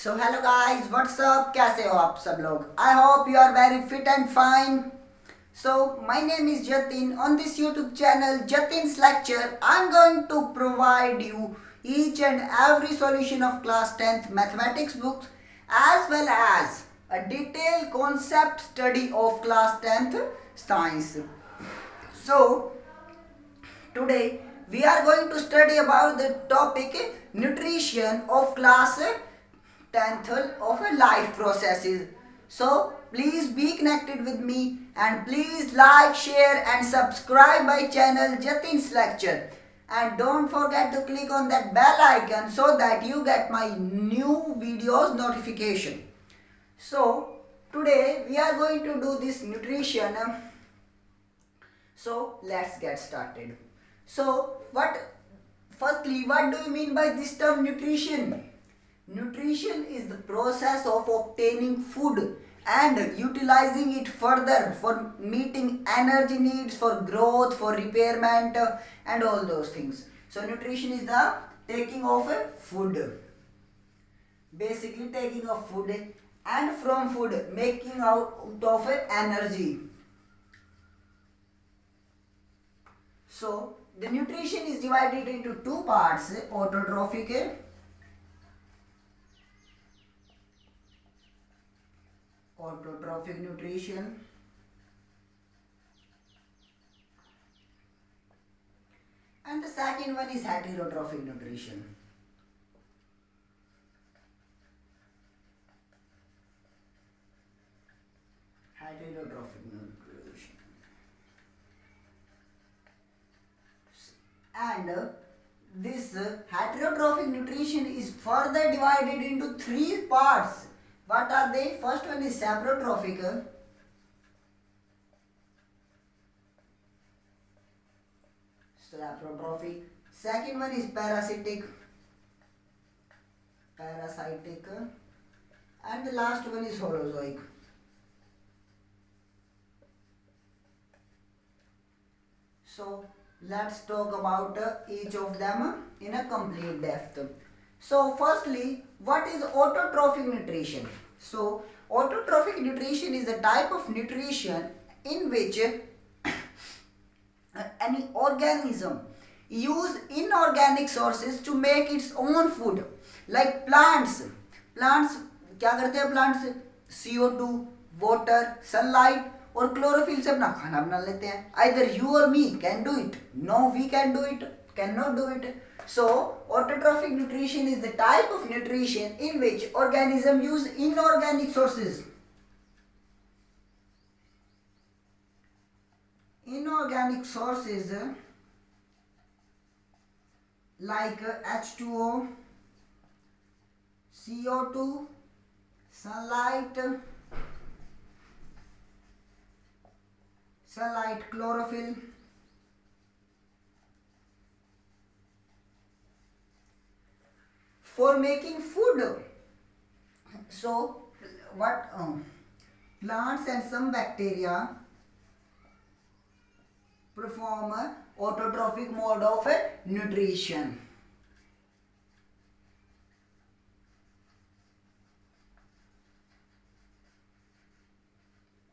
So hello guys, what's up? कैसे हो आप सब लोग? I hope you are very fit and fine. So my name is Jatin. On this YouTube channel, Jatin's lecture, I'm going to provide you each and every solution of class 10th mathematics books as well as a detailed concept study of class 10th science. So today we are going to study about the topic nutrition of class 10th of a life processes. So please be connected with me and please like, share and subscribe my channel Jatin's lecture. And don't forget to click on that bell icon so that you get my new videos notification. So today we are going to do this nutrition. So let's get started. So firstly, what do you mean by this term nutrition? Nutrition is the process of obtaining food and utilizing it further for meeting energy needs, for growth, for repairment and all those things. So nutrition is the taking of a food. Basically taking of food and from food making out of energy. So the nutrition is divided into two parts, autotrophic nutrition and the second one is heterotrophic nutrition. Heterotrophic nutrition. And this heterotrophic nutrition is further divided into three parts. What are they? First one is saprotrophic. Second one is parasitic. And the last one is holozoic. So let's talk about each of them in a complete depth. So firstly, what is autotrophic nutrition? So autotrophic nutrition is a type of nutrition in which any organism use inorganic sources to make its own food. Like plants क्या करते हैं? Plants CO2, water, sunlight और chlorophyll से अपना खाना बना लेते हैं. Either you or me can do it. No, we can do it, cannot do it. So autotrophic nutrition is the type of nutrition in which organism use inorganic sources. Inorganic sources like H2O, CO2, sunlight, chlorophyll, for making food. So what plants and some bacteria perform a autotrophic mode of nutrition.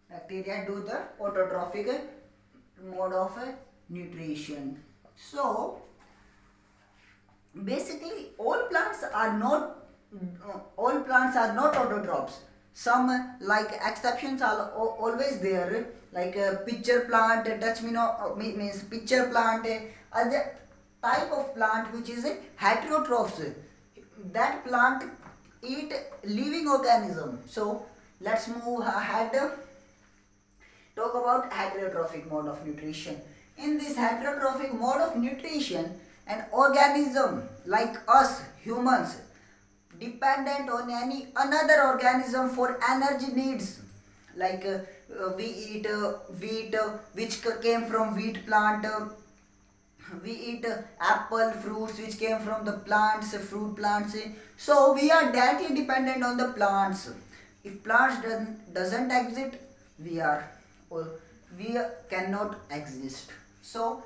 Bacteria do the autotrophic mode of nutrition. So basically all plants are not autotrophs. Some like exceptions are always there, like pitcher plant, means pitcher plant, other type of plant which is heterotrophs. That plant eat living organism. So let's move ahead. Talk about heterotrophic mode of nutrition. In this heterotrophic mode of nutrition, an organism like us humans dependent on any another organism for energy needs. Like we eat wheat which came from wheat plant. We eat apple fruits which came from the plants, fruit plants. So we are directly dependent on the plants. If plants doesn't exist, we cannot exist. So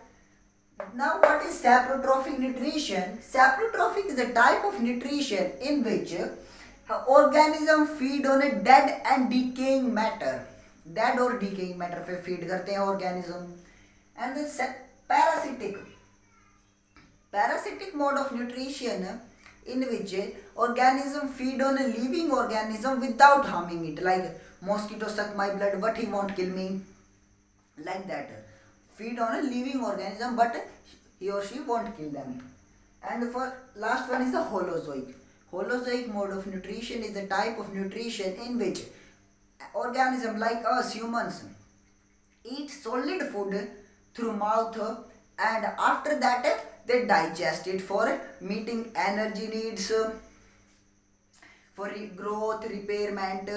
now what is saprotrophic nutrition? Saprotrophic is a type of nutrition in which organism feed on a dead and decaying matter. Dead or decaying matter पे feed करते हैं organism. And the parasitic. Parasitic mode of nutrition in which organism feed on a living organism without harming it. Like mosquito suck my blood, but he won't kill me. Like that. Feed on a living organism, but he or she won't kill them. And for last one is the holozoic. Holozoic mode of nutrition is a type of nutrition in which organism like us humans eat solid food through mouth, and after that they digest it for meeting energy needs, for growth, repairment.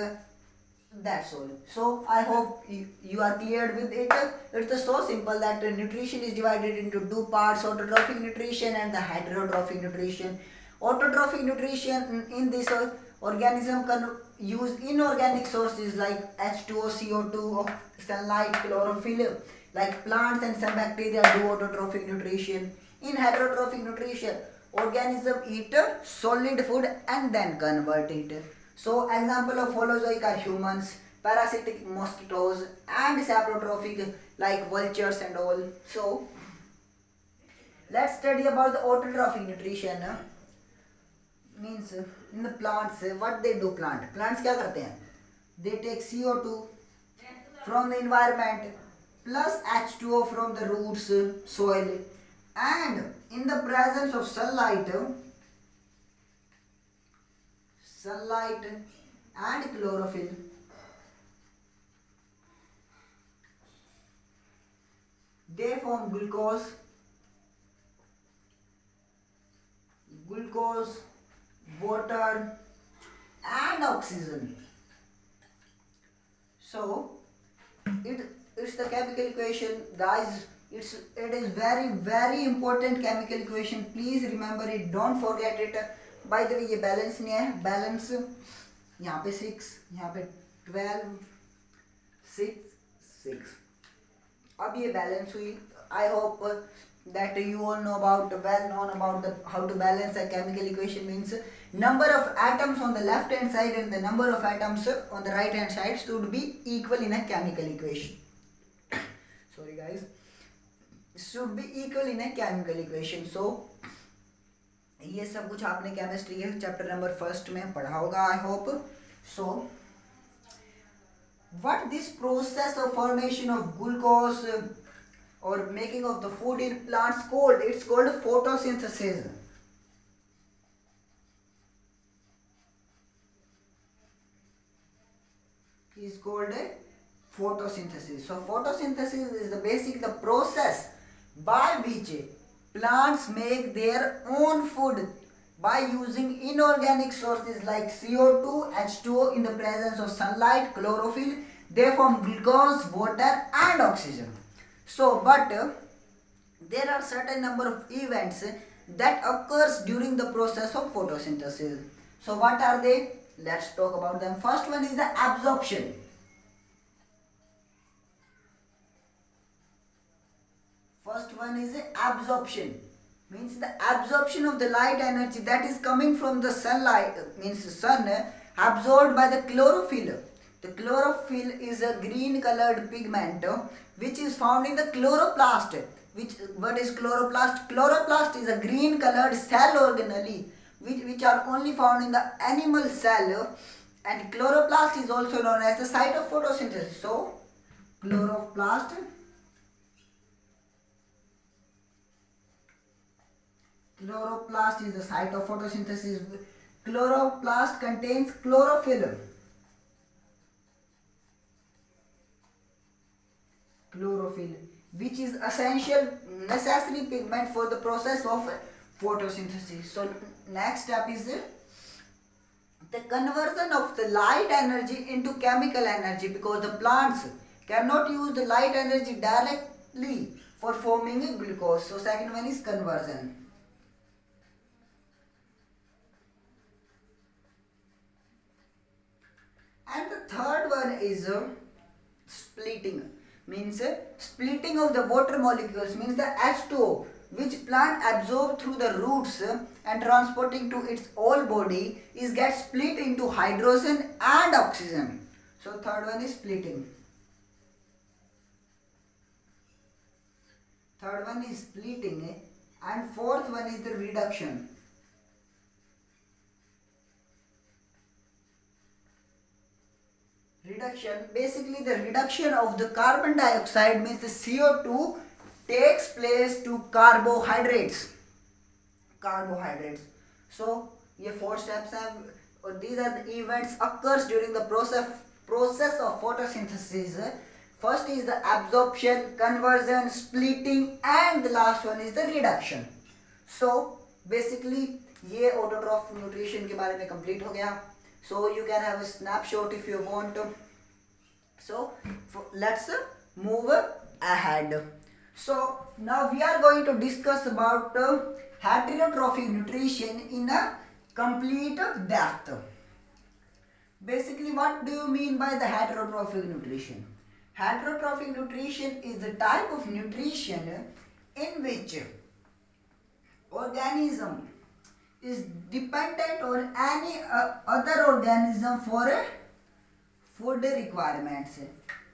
That's all. So I hope you are cleared with it. It's so simple that nutrition is divided into two parts: autotrophic nutrition and the heterotrophic nutrition. Autotrophic nutrition in this organism can use inorganic sources like H2O, CO2, sunlight, chlorophyll. Like plants and some bacteria do autotrophic nutrition. In heterotrophic nutrition, organism eat solid food and then convert it. So example of holozoic are humans, parasitic mosquitoes, and saprotrophic like vultures and all. So let's study about the autotrophic nutrition. Means in the plants, what they do plants क्या करते हैं? They take CO2 from the environment plus H2O from the roots, soil, and in the presence of sunlight and chlorophyll, they form glucose, water, and oxygen. So it's the chemical equation, guys. It is very important chemical equation. Please remember it. Don't forget it. By the way, ये balance नहीं है. Balance यहाँ पे 6, यहाँ पे 12, 6, 6. अब ये balance हुई. I hope that you all know about how to balance a chemical equation. Means number of atoms on the left hand side and the number of atoms on the right hand side should be equal in a chemical equation. Sorry guys, should be equal in a chemical equation. So ये सब कुछ आपने chemistry के chapter number 1 में पढ़ा होगा, I hope. So what this process of formation of glucose or making of the food in plants called? It's called photosynthesis. Is called a photosynthesis. So photosynthesis is the process by which plants make their own food by using inorganic sources like CO2, H2O in the presence of sunlight, chlorophyll. They form glucose, water, and oxygen. So, but there are certain number of events that occurs during the process of photosynthesis. So, what are they? Let's talk about them. First one is the absorption. First one is absorption. Means the absorption of the light energy that is coming from the sunlight, means sun, absorbed by the chlorophyll. The chlorophyll is a green colored pigment which is found in the chloroplast. What is chloroplast? Chloroplast is a green colored cell organelle which are only found in the animal cell, and chloroplast is also known as the site of photosynthesis. So chloroplast is the site of photosynthesis. Chloroplast contains chlorophyll. Which is necessary pigment for the process of photosynthesis. So next step is the conversion of the light energy into chemical energy, because the plants cannot use the light energy directly for forming glucose. So second one is conversion. And the third one is splitting. Means splitting of the water molecules, means the H2O which plant absorb through the roots and transporting to its whole body is get split into hydrogen and oxygen. So third one is splitting. Third one is splitting and fourth one is the reduction. Reduction, basically the reduction of the carbon dioxide means the CO2 takes place to carbohydrates. Carbohydrates. So ये four steps हैं और these are the events occurs during the process of photosynthesis. First is the absorption, conversion, splitting and the last one is the reduction. So basically ये autotroph nutrition के बारे में complete हो गया. So you can have a snapshot if you want. So let's move ahead. So now we are going to discuss about heterotrophic nutrition in a complete depth. Basically, what do you mean by the heterotrophic nutrition? Heterotrophic nutrition is the type of nutrition in which organism is dependent on any other organism for food requirements.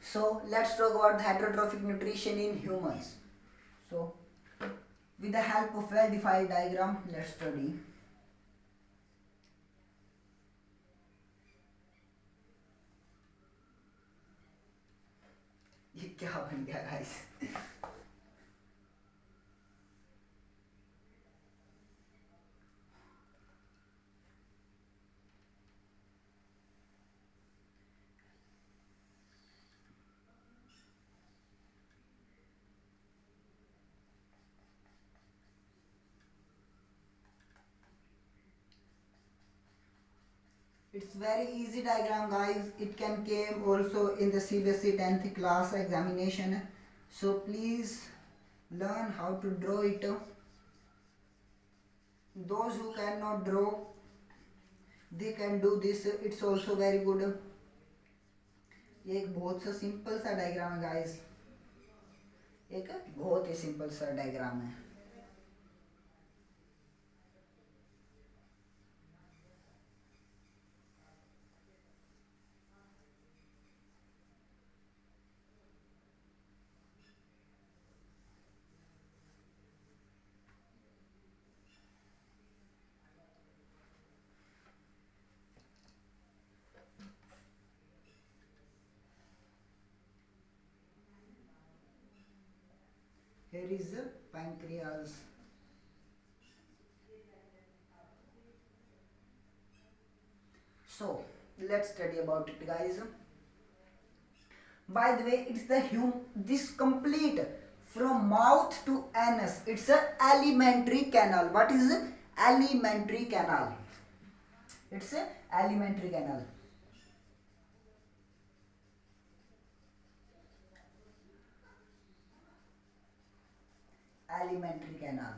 So let's talk about the heterotrophic nutrition in humans. So with the help of well-defined diagram, let's study. ये क्या बन गया guys? It's very easy diagram guys. It can came also in the CBSE 10th class examination. So please learn how to draw it. Those who cannot draw, they can do this. It's also very good. ये एक बहुत सा simple सा diagram है guys. एक बहुत ही simple सा diagram है. Here is the pancreas. So let's study about it guys. By the way, it's the this complete from mouth to anus. It's a alimentary canal. What is it? Alimentary canal. It's a alimentary canal. Alimentary canal.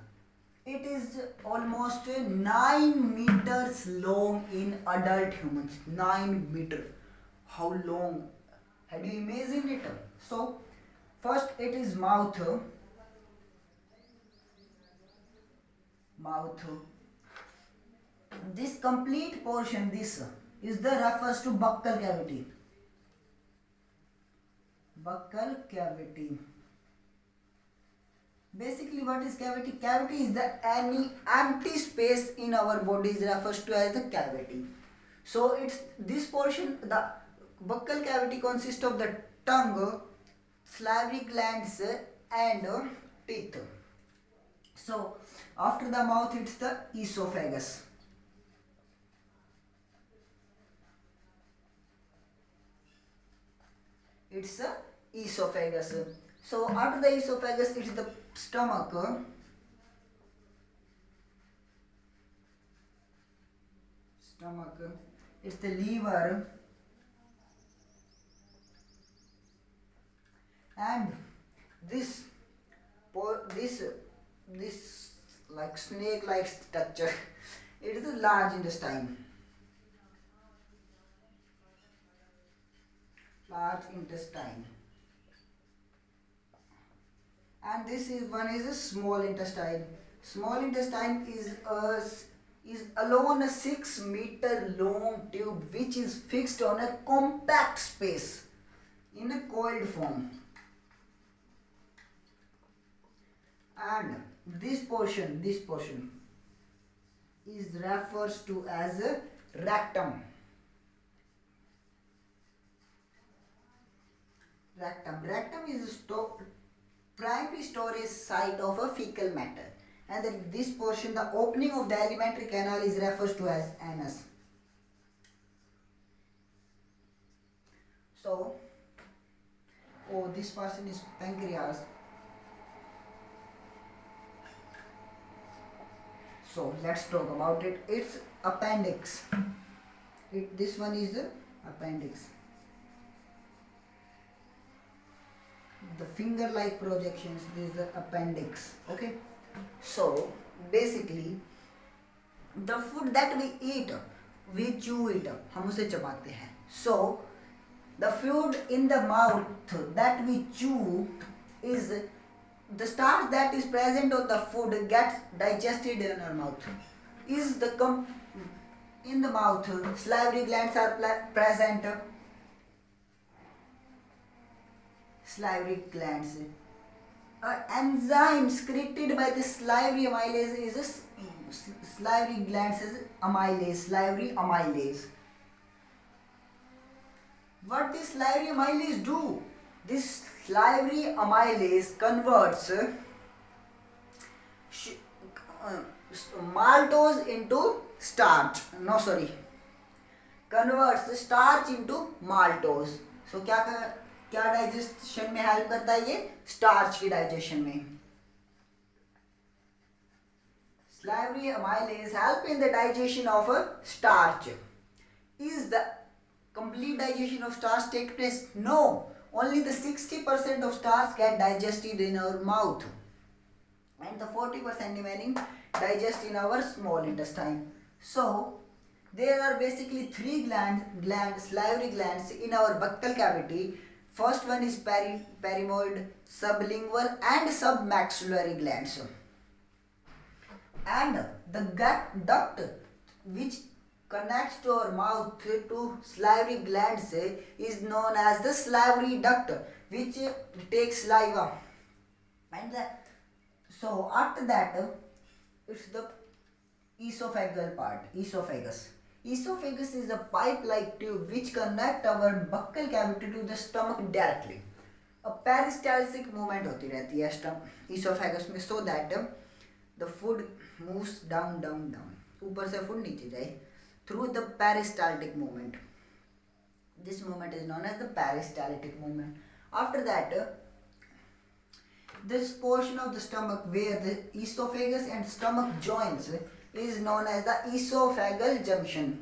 It is almost 9 meters long in adult humans. 9 meters. How long? Had you imagined it? So, first it is mouth. Mouth. This complete portion, this is the refers to buccal cavity. Buccal cavity. Basically, what is cavity? Cavity is the any empty space in our body is refers to as the cavity. So it's this portion, the buccal cavity consists of the tongue, salivary glands and teeth. So after the mouth it's the esophagus. It's the esophagus. So after the esophagus it's the stomach. Stomach. It's the liver. And this like snake like structure, it is the large intestine. Large intestine. and this is one is a small intestine. Small intestine is alone a 6 meter long tube which is fixed on a compact space in a coiled form. And this portion is refers to as a rectum. Rectum is a primary storage site of a fecal matter, and then this portion, the opening of the alimentary canal, is refers to as anus. So, oh, this person is pancreas. So let's talk about it. It's appendix. This one is the appendix. The finger-like projections. This is the appendix. Okay. So basically, the food that we eat, we chew it. हम उसे चबाते हैं. So the food in the mouth that we chew is the starch that is present on the food gets digested in our mouth. In the mouth, salivary glands are present. Salivary glands. Enzyme secreted by the salivary amylase is salivary glands is amylase. Salivary amylase. What does salivary amylase do? This salivary amylase converts maltose into starch. No, sorry. Converts starch into maltose. So क्या digestion में help करता है ये? Starch की digestion में. Salivary amylase help in the digestion of a starch. Is the complete digestion of starch take place? No. Only the 60% of starch get digested in our mouth, and the 40% remaining digest in our small intestine. So there are basically 3 salivary glands in our buccal cavity. First one is pariemoid, sublingual and submaxillary glands. And the gut duct which connects to our mouth to salivary glands is known as the salivary duct, which takes saliva. And so after that, it's the esophageal part. Esophagus is a pipe-like tube which connects our buccal cavity to the stomach directly. A peristaltic movement होती रहती है esophagus में, so that the food moves down. ऊपर से food नीचे जाए through the peristaltic movement. This movement is known as the peristaltic movement. After that, this portion of the stomach where the esophagus and stomach joins is known as the esophageal junction.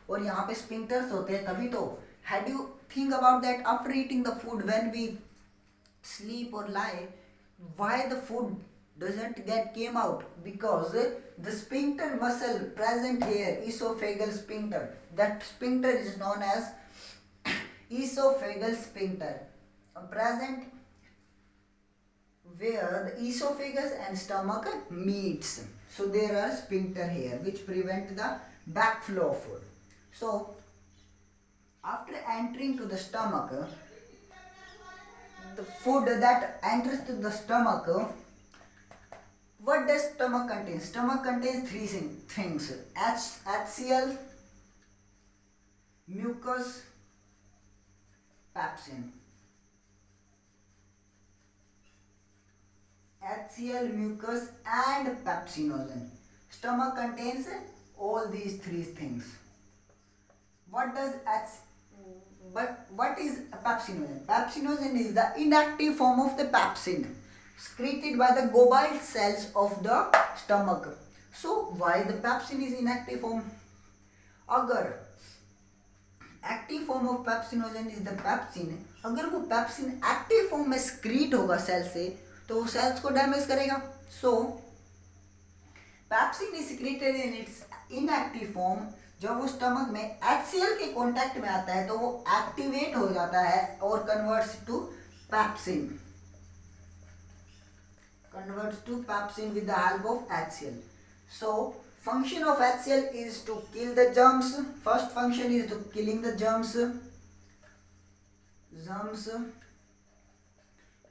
और यहाँ पे sphincters होते हैं, तभी तो. Had you think about that after eating the food, when we sleep or lie, why the food doesn't came out? Because the sphincter muscle present here, esophageal sphincter, that sphincter is known as esophageal sphincter, present where the esophagus and stomach meets. So there are sphincter here which prevent the backflow of food. So after entering to the stomach, the food that enters to the stomach, what does stomach contain? Stomach contains 3 things: HCl, mucus, pepsin. HCl, mucus and pepsinogen. Stomach contains all these 3 things. What is pepsinogen? Pepsinogen is the inactive form of the pepsin secreted by the gobile cells of the stomach. So why the pepsin is inactive form? अगर active form of pepsinogen is the pepsin, अगर वो pepsin active form में secrete होगा cell से, तो वो sales को damage करेगा. सो pepsin is secreted in its inactive form. जब वो स्टमक में HCl के कांटेक्ट में आता है तो वो एक्टिवेट हो जाता है और converts to pepsin. converts to pepsin with the help of HCl. So function of HCl is to kill the germs. First function is to killing the germs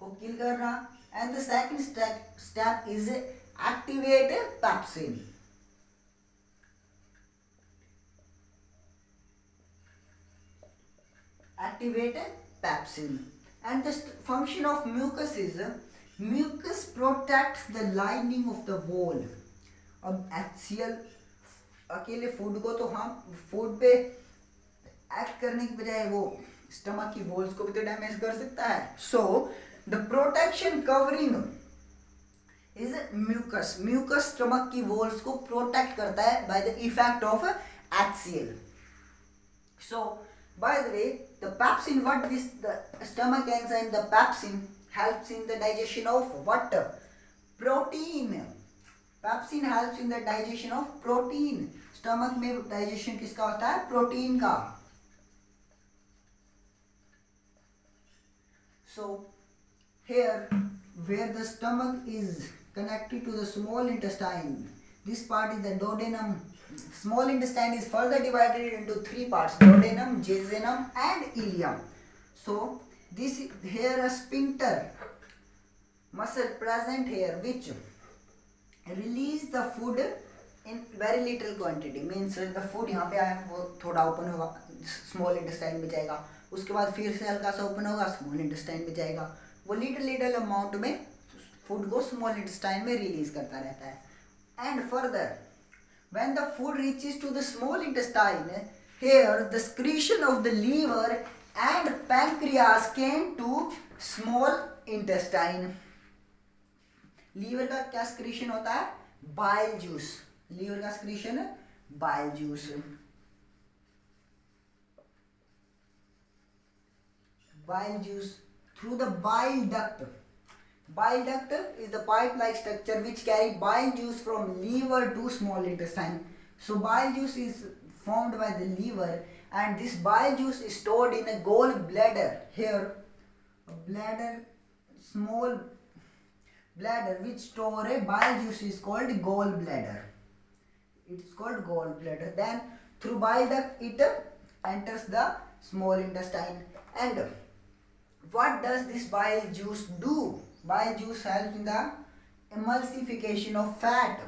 को kill करना, and the second step is activate pepsin. Activate pepsin. And the function of mucus is mucus protects the lining of the wall. अब HCl अकेले food को तो हम food पे act करने की बजाय वो स्टमक की वॉल्स को भी तो डैमेज कर सकता है. So the protection covering is mucus. Mucus stomach की वॉल्स को प्रोटेक्ट करता है by the effect of HCl. So by the way, the pepsin, what this the stomach enzyme, the pepsin helps in the digestion of what? Protein. Pepsin helps in the digestion of protein. Stomach में digestion किसका होता है? Protein का. So here where the stomach is connected to the small intestine, this part is the duodenum. Small intestine is further divided into three parts: duodenum, jejunum and ileum. So this here a sphincter muscle present here which release the food in very little quantity. Means the food यहाँ पे आया वो थोड़ा open होगा, small intestine में जाएगा, उसके बाद फिर से हल्का सा ओपन होगा, स्मॉल इंटेस्टाइन में जाएगा, वो लिटिल अमाउंट में फूड को स्मॉल इंटेस्टाइन में रिलीज करता रहता है. And further when the food reaches to the small intestine, here the secretion of the liver and pancreas came to small intestine. Liver का क्या secretion होता है? Bile juice. लीवर का secretion है bile juice. Bile juice through the bile duct. Bile duct is the pipe-like structure which carry bile juice from liver to small intestine. So bile juice is formed by the liver, and this bile juice is stored in a gallbladder. Here, a bladder, small bladder which store a bile juice is called gallbladder. It is called gallbladder. Then through bile duct it enters the small intestine. And what does this bile juice do? Bile juice helps in the emulsification of fat.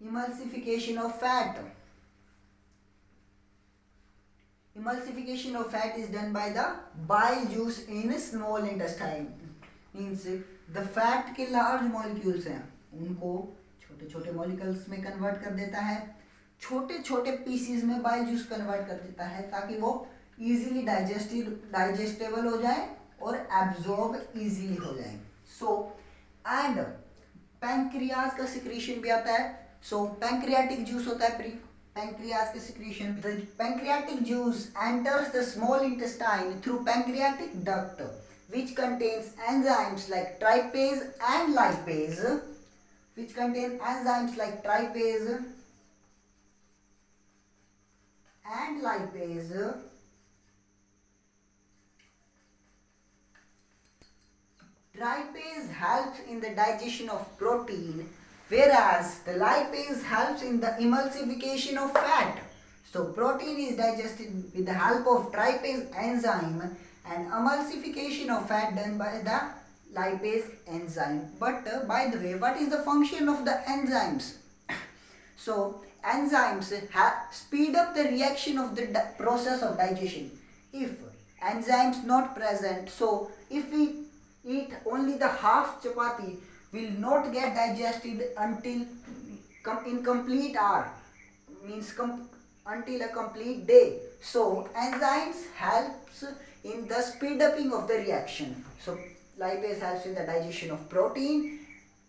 Emulsification of fat. Emulsification of fat is done by the bile juice in small intestine. Means the fat के large molecules हैं उनको छोटे छोटे molecules में convert कर देता है, छोटे छोटे पीसीज में बाइल जूस कन्वर्ट कर देता है ताकि वो इजीली डाइजेस्टेबल हो जाए और एब्जॉर्ब इजीली हो जाए. सो एंड पैंक्रियाज का सिक्रीशन भी आता है. सो पैंक्रियाटिक जूस होता है पैंक्रियाज के secretion. The pancreatic juice enters the small intestine through pancreatic duct which contains enzymes like trypase and lipase, which contain enzymes like trypase and lipase. Trypase helps in the digestion of protein, whereas the lipase helps in the emulsification of fat. So protein is digested with the help of trypase enzyme and emulsification of fat done by the lipase enzyme. But by the way, what is the function of the enzymes? So enzymes speed up the reaction of the process of digestion. If enzymes not present, so if we eat only the half chapati, will not get digested until incomplete hour, means until a complete day. So enzymes helps in the speed upping of the reaction. So lipase helps in the digestion of protein.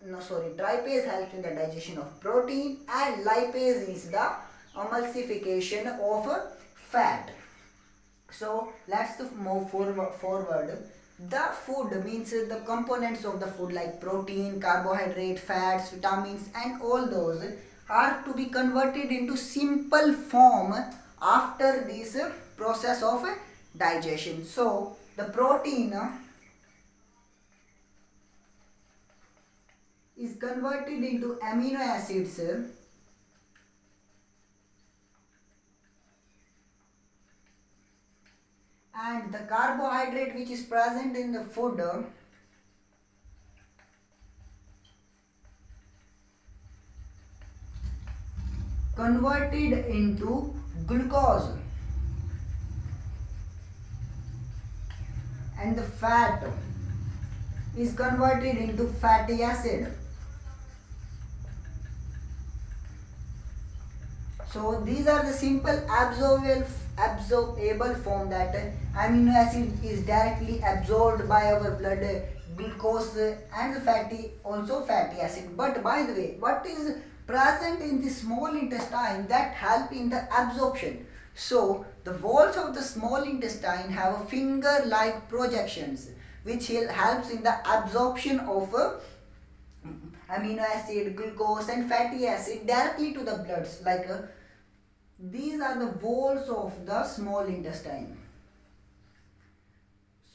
Trypase helps in the digestion of protein, and lipase is the emulsification of fat. So let's move forward. The food means the components of the food like protein, carbohydrate, fats, vitamins and all those are to be converted into simple form after this process of digestion. So the protein is converted into amino acids and the carbohydrate which is present in the food converted into glucose, and the fat is converted into fatty acid. So these are the simple absorbable form that amino acid is directly absorbed by our blood, glucose and fatty acid. But by the way, what is present in the small intestine that help in the absorption? So the walls of the small intestine have a finger-like projections which helps in the absorption of amino acid, glucose and fatty acid directly to the bloods. These are the walls of the small intestine.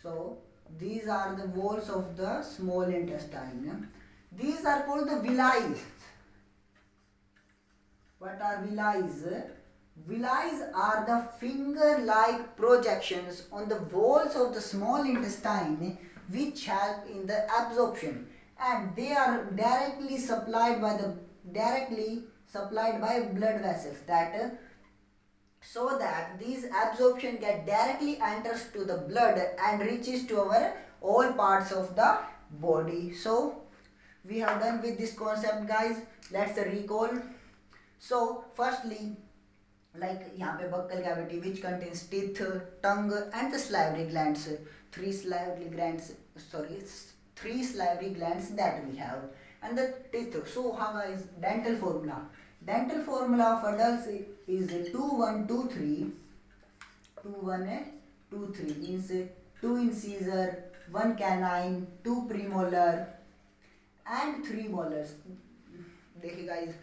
So these are the walls of the small intestine. These are called the villi. What are villi? Villi are the finger-like projections on the walls of the small intestine which help in the absorption, and they are directly supplied by blood vessels so that these absorption get directly enters to the blood and reaches to our all parts of the body. So we have done with this concept, guys. Let's recall. So firstly, like यहाँ पे buccal cavity which contains teeth, tongue and the salivary glands. Three salivary glands that we have, and the teeth. So how is dental formula? Dental formula of adults is 2123. 2123 means 2 incisor, 1 canine, 2 premolar and 3 molars. देखिए guys,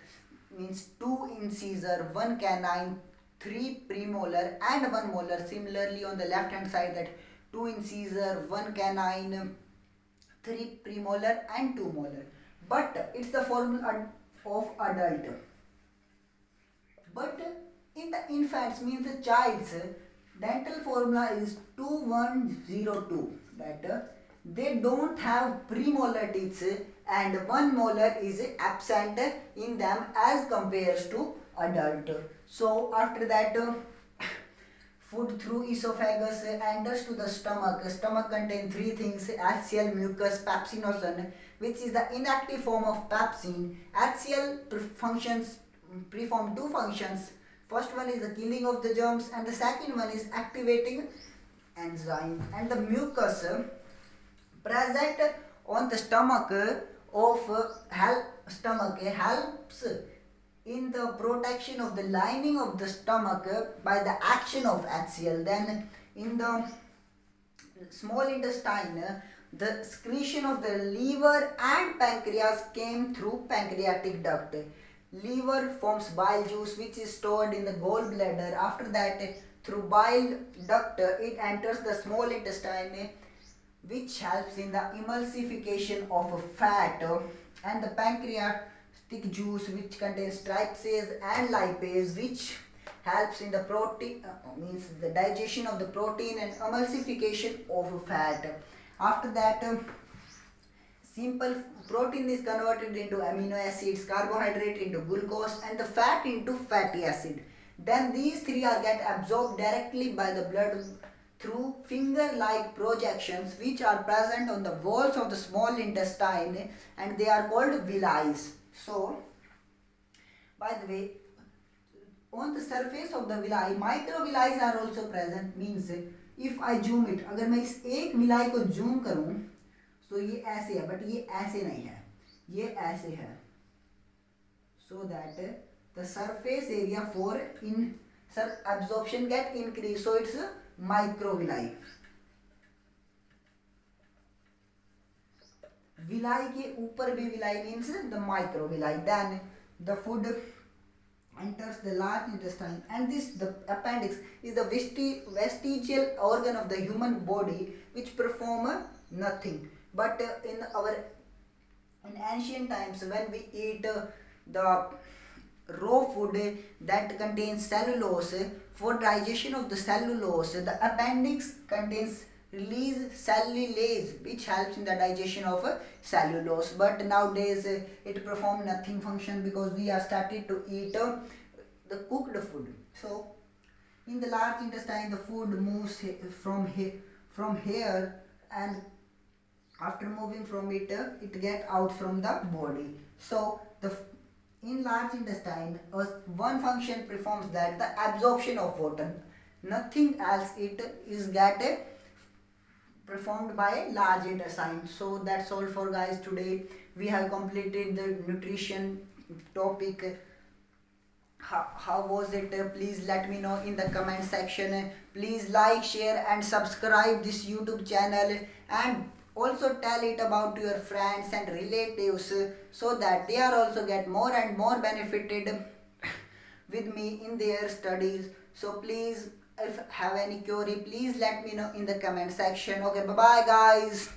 means 2 incisor, 1 canine, 3 premolar and 1 molar. Similarly on the left hand side, that 2 incisor, 1 canine, 3 premolar and 2 molar. But it's the formula of adult. But in the infants, means the child's, dental formula is 2102. That they don't have premolar teeth and 1 molar is absent in them as compares to adult. So after that, food through esophagus enters to the stomach. Stomach contains 3 things: axial, mucus, pepsinogen, which is the inactive form of pepsin. Axial perform 2 functions. First one is the killing of the germs and the second one is activating enzyme. And the mucus present on the stomach helps in the protection of the lining of the stomach by the action of axial. Then in the small intestine, the secretion of the liver and pancreas came through pancreatic duct. Liver forms bile juice which is stored in the gallbladder. After that, through bile duct it enters the small intestine, which helps in the emulsification of fat, and the pancreatic juice which contains tryptase and lipase, which helps in the protein means the digestion of the protein and emulsification of fat. After that, simple protein is converted into amino acids, carbohydrate into glucose and the fat into fatty acid. Then these three are get absorbed directly by the blood through finger-like projections which are present on the walls of the small intestine, and they are called villi. So, by the way, on the surface of the villi, microvilli are also present. Means if I zoom it, अगर मैं इस एक villi को zoom करूँ, तो ये ऐसे है, but ये ऐसे नहीं है, ये ऐसे है. So that the surface area for absorption get increased. So it's microvilli. Villi के ऊपर भी villi means the microvilli. Then the food enters the large intestine, and this the appendix is the vestigial organ of the human body which perform nothing. But in ancient times, when we eat the raw food that contains cellulose, for digestion of the cellulose, the appendix contains release cellulase which helps in the digestion of cellulose. But nowadays it perform nothing function because we are started to eat the cooked food. So in the large intestine, the food moves from here, and after moving from it, it get out from the body. So the in large intestine, one function performs, that the absorption of water. Nothing else it is get performed by large intestine. So that's all for guys today. We have completed the nutrition topic. How was it? Please let me know in the comment section. Please like, share and subscribe this YouTube channel, and also tell it about your friends and relatives so that they are also get more and more benefited with me in their studies. So please, if have any query, please let me know in the comment section. Okay, bye bye guys.